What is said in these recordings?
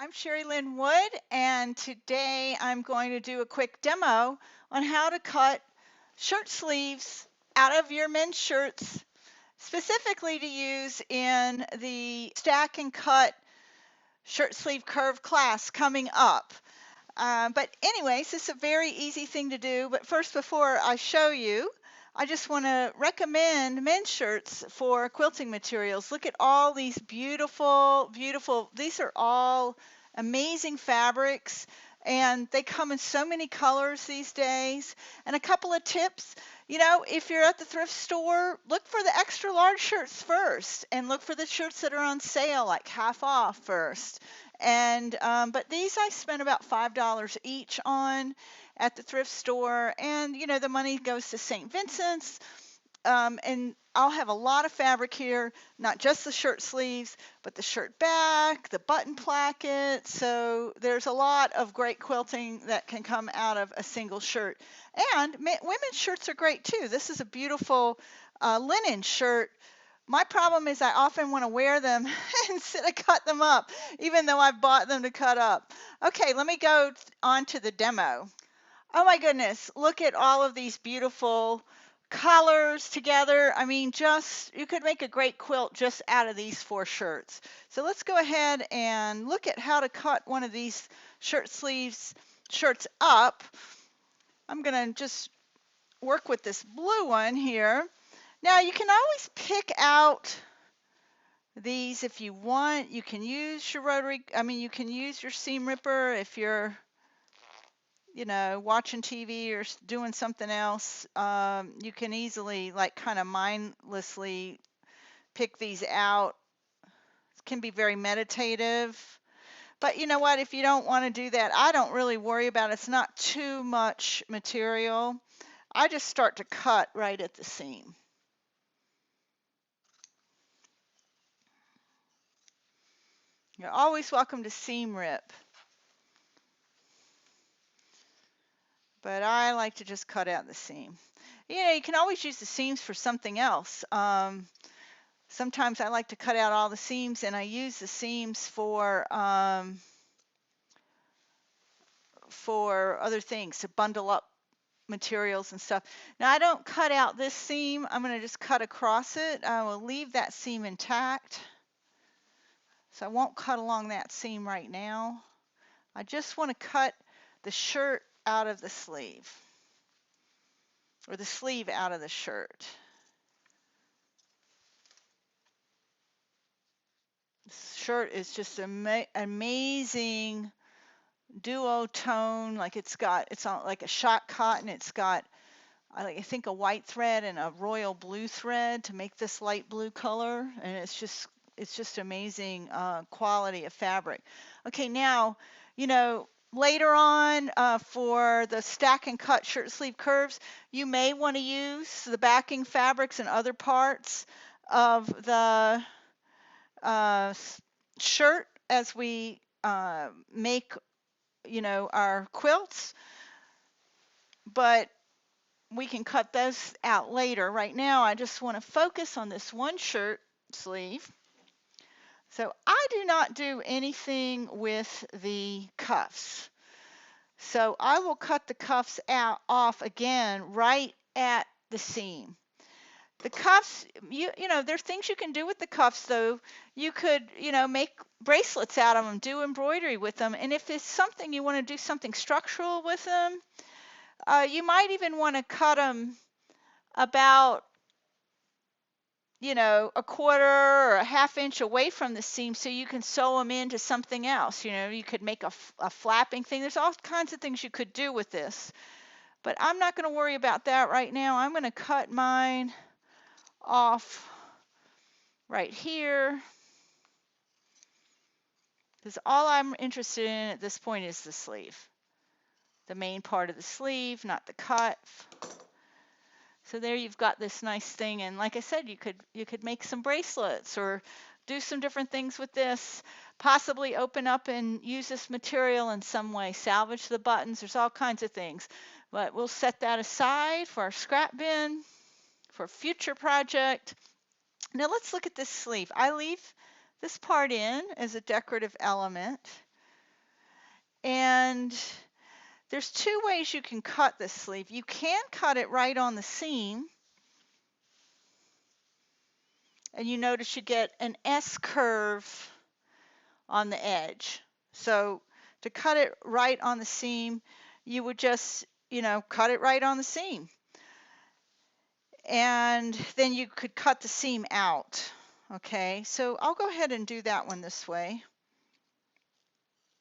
I'm Sherry Lynn Wood, and today I'm going to do a quick demo on how to cut shirt sleeves out of your men's shirts, specifically to use in the stack and cut shirt sleeve curve class coming up. But anyways, this is a very easy thing to do. But first, before I show you, I just want to recommend men's shirts for quilting materials. Look at all these beautiful, beautiful, these are all amazing fabrics, and they come in so many colors these days. And a couple of tips, if you're at the thrift store, look for the extra large shirts first, and look for the shirts that are on sale, like half off first. And but these I spent about $5 each on at the thrift store, and the money goes to St. Vincent's. And I'll have a lot of fabric here, not just the shirt sleeves, but the shirt back, the button placket. So there's a lot of great quilting that can come out of a single shirt. And women's shirts are great too. This is a beautiful linen shirt. My problem is I often want to wear them instead of cut them up, even though I bought them to cut up. Okay, let me go on to the demo. Oh my goodness, look at all of these beautiful colors together. I mean, you could make a great quilt just out of these 4 shirts. So let's go ahead and look at how to cut one of these shirts up. I'm going to just work with this blue one here. Now you can always pick out these if you want. You can use your you can use your seam ripper if you're watching TV or doing something else. You can easily, like, kind of mindlessly pick these out. It can be very meditative. But you know what? If you don't want to do that, I don't really worry about it. It's not too much material. I just start to cut right at the seam. You're always welcome to seam rip. But I like to just cut out the seam. You can always use the seams for something else. Sometimes I like to cut out all the seams, and I use the seams for other things, to bundle up materials and stuff. Now I don't cut out this seam. I'm going to just cut across it. I will leave that seam intact. So I won't cut along that seam right now. I just want to cut the shirt out of the sleeve, or the sleeve out of the shirt. This shirt is just amazing duotone. Like it's on like a shot cotton. It's got, I think, a white thread and a royal blue thread to make this light blue color, and it's just amazing quality of fabric. Okay, now later on, for the stack and cut shirt sleeve curves, you may want to use the backing fabrics and other parts of the shirt as we make our quilts, but we can cut those out later. Right now I just want to focus on this one shirt sleeve. So I do not do anything with the cuffs. So I will cut the cuffs off again right at the seam. The cuffs, there's things you can do with the cuffs, though. You could, make bracelets out of them, do embroidery with them. And if it's something you want to do something structural with them, you might even want to cut them about, a quarter or a half inch away from the seam so you can sew them into something else. You could make a flapping thing. There's all kinds of things you could do with this. But I'm not going to worry about that right now. I'm going to cut mine off right here, because all I'm interested in at this point is the sleeve, the main part of the sleeve, not the cuff. So there you've got this nice thing, and like I said, you could make some bracelets or do some different things with this, possibly open up and use this material in some way, salvage the buttons. There's all kinds of things, but we'll set that aside for our scrap bin for a future project. Now let's look at this sleeve. I leave this part in as a decorative element. And there's two ways you can cut this sleeve. You can cut it right on the seam, and you notice you get an S curve on the edge. So to cut it right on the seam, you would just, cut it right on the seam. And then you could cut the seam out. Okay, so I'll go ahead and do that one this way.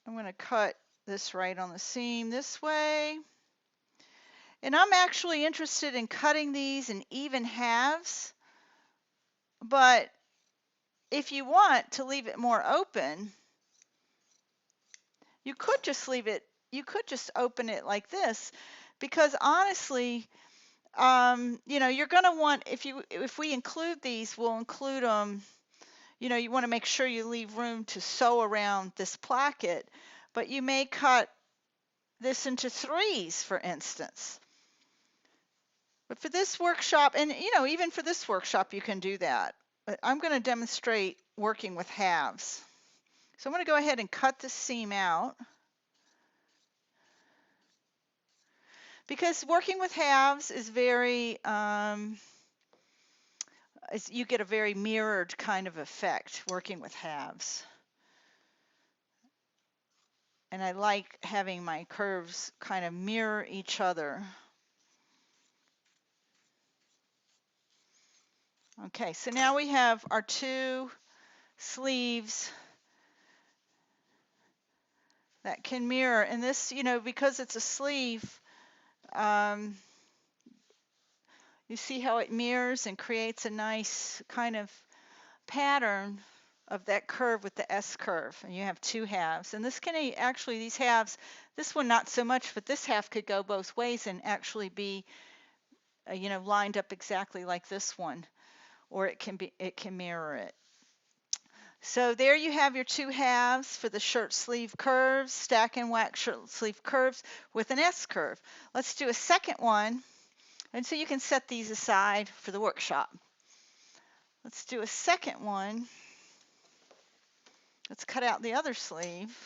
I'm going to cut this right on the seam this way. And I'm actually interested in cutting these in even halves, but if you want to leave it more open, you could just open it like this, because honestly, you're going to want, if we include these, we'll include them, you want to make sure you leave room to sew around this placket, but you may cut this into threes, for instance. But for this workshop, and even for this workshop, you can do that. But I'm going to demonstrate working with halves. So I'm going to go ahead and cut the seam out. Because working with halves is you get a very mirrored kind of effect working with halves. And I like having my curves kind of mirror each other. Okay, so now we have our two sleeves that can mirror. And this, because it's a sleeve, you see how it mirrors and creates a nice kind of pattern of that curve with the S curve. And you have two halves. And this can actually, these halves, this one not so much, but this half could go both ways and actually be, lined up exactly like this one. Or it can mirror it. So there you have your two halves for the shirt sleeve curves, stack and wax shirt sleeve curves with an S curve. Let's do a second one. And so you can set these aside for the workshop. Let's do a second one. Let's cut out the other sleeve.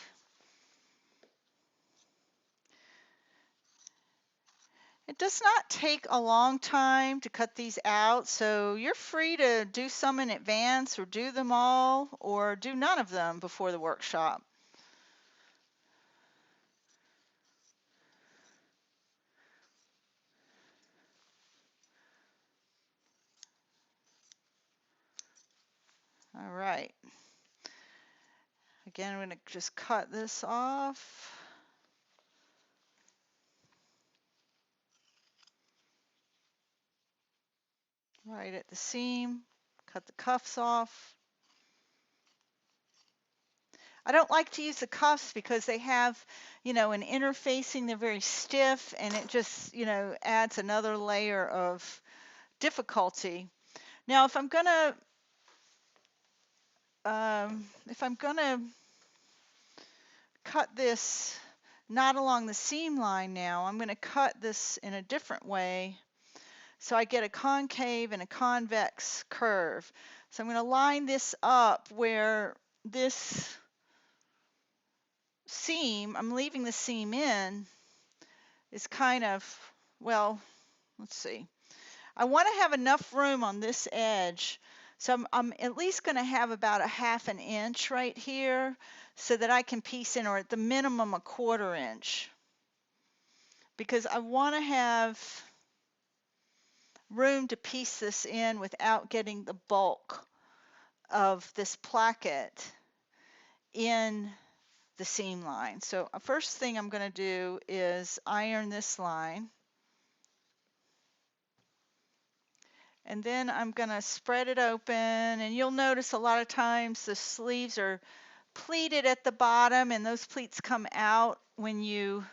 It does not take a long time to cut these out, so you're free to do some in advance or do them all or do none of them before the workshop. All right. Again, I'm going to just cut this off. Right at the seam, cut the cuffs off. I don't like to use the cuffs because they have, an interfacing, they're very stiff, and it just, adds another layer of difficulty. Now, if I'm gonna cut this not along the seam line now, I'm gonna cut this in a different way. So I get a concave and a convex curve. So I'm going to line this up where this seam, I'm leaving the seam in, is kind of, well, let's see. I want to have enough room on this edge. So I'm at least going to have about a 1/2 inch right here so that I can piece in, or at the minimum a 1/4 inch. Because I want to have room to piece this in without getting the bulk of this placket in the seam line. So first thing I'm going to do is iron this line. And then I'm going to spread it open, and you'll notice a lot of times the sleeves are pleated at the bottom, and those pleats come out when you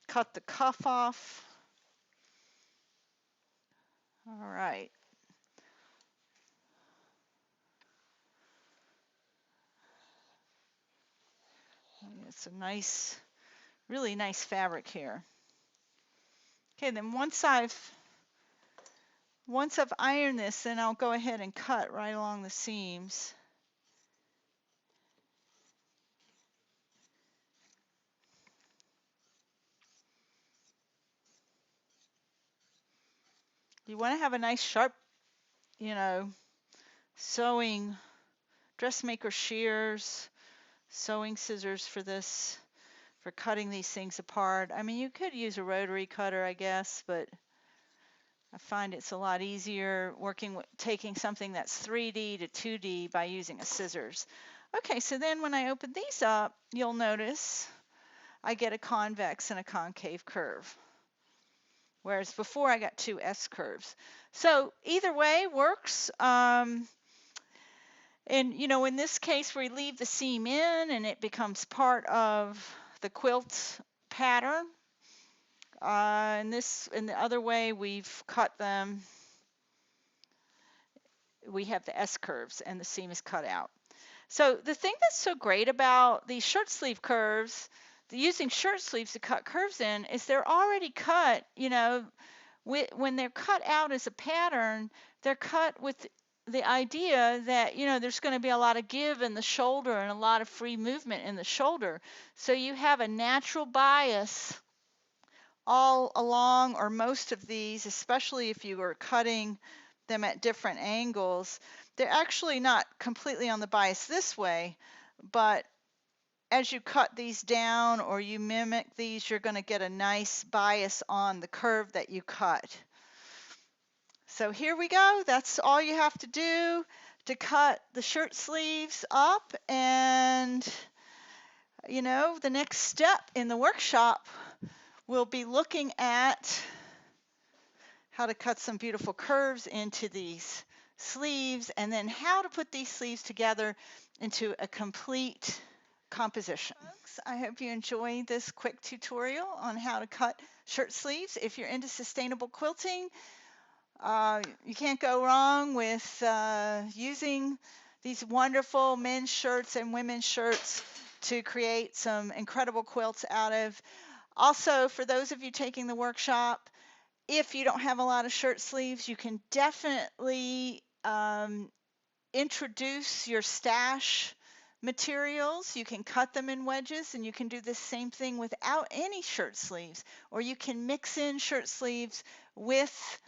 cut the cuff off. All right. It's a nice, really nice fabric here. Okay, then once I've once I've ironed this, then I'll go ahead and cut right along the seams. You want to have a nice sharp, you know, sewing, dressmaker shears, sewing scissors for this, for cutting these things apart. I mean, you could use a rotary cutter, I guess, but I find it's a lot easier working with taking something that's 3D to 2D by using a scissors. Okay, so then when I open these up, you'll notice I get a convex and a concave curve, whereas before I got two S curves. So either way works. And you know, in this case, we leave the seam in and it becomes part of the quilt pattern. In the other way, we've cut them. We have the S curves and the seam is cut out. So the thing that's so great about these shirt sleeve curves, using shirt sleeves to cut curves in, is they're already cut, you know, when they're cut out as a pattern, they're cut with the idea that, you know, there's going to be a lot of give in the shoulder and a lot of free movement in the shoulder. So you have a natural bias all along, or most of these, especially if you are cutting them at different angles. They're actually not completely on the bias this way, but as you cut these down or you mimic these, you're going to get a nice bias on the curve that you cut. So here we go. That's all you have to do to cut the shirt sleeves up. And, you know, the next step in the workshop, we'll be looking at how to cut some beautiful curves into these sleeves, and then how to put these sleeves together into a complete composition. Folks, I hope you enjoyed this quick tutorial on how to cut shirt sleeves. If you're into sustainable quilting, you can't go wrong with using these wonderful men's shirts and women's shirts to create some incredible quilts out of. Also, for those of you taking the workshop, if you don't have a lot of shirt sleeves, you can definitely introduce your stash materials. You can cut them in wedges, and you can do the same thing without any shirt sleeves, or you can mix in shirt sleeves with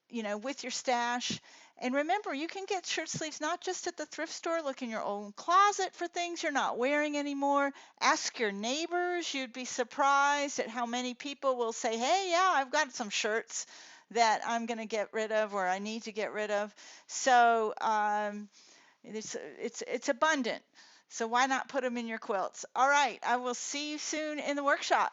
you know, with your stash. And remember, you can get shirt sleeves not just at the thrift store. Look in your own closet for things you're not wearing anymore. Ask your neighbors. You'd be surprised at how many people will say, hey, yeah, I've got some shirts that I'm going to get rid of, or I need to get rid of. So it's abundant. So why not put them in your quilts? All right, I will see you soon in the workshop.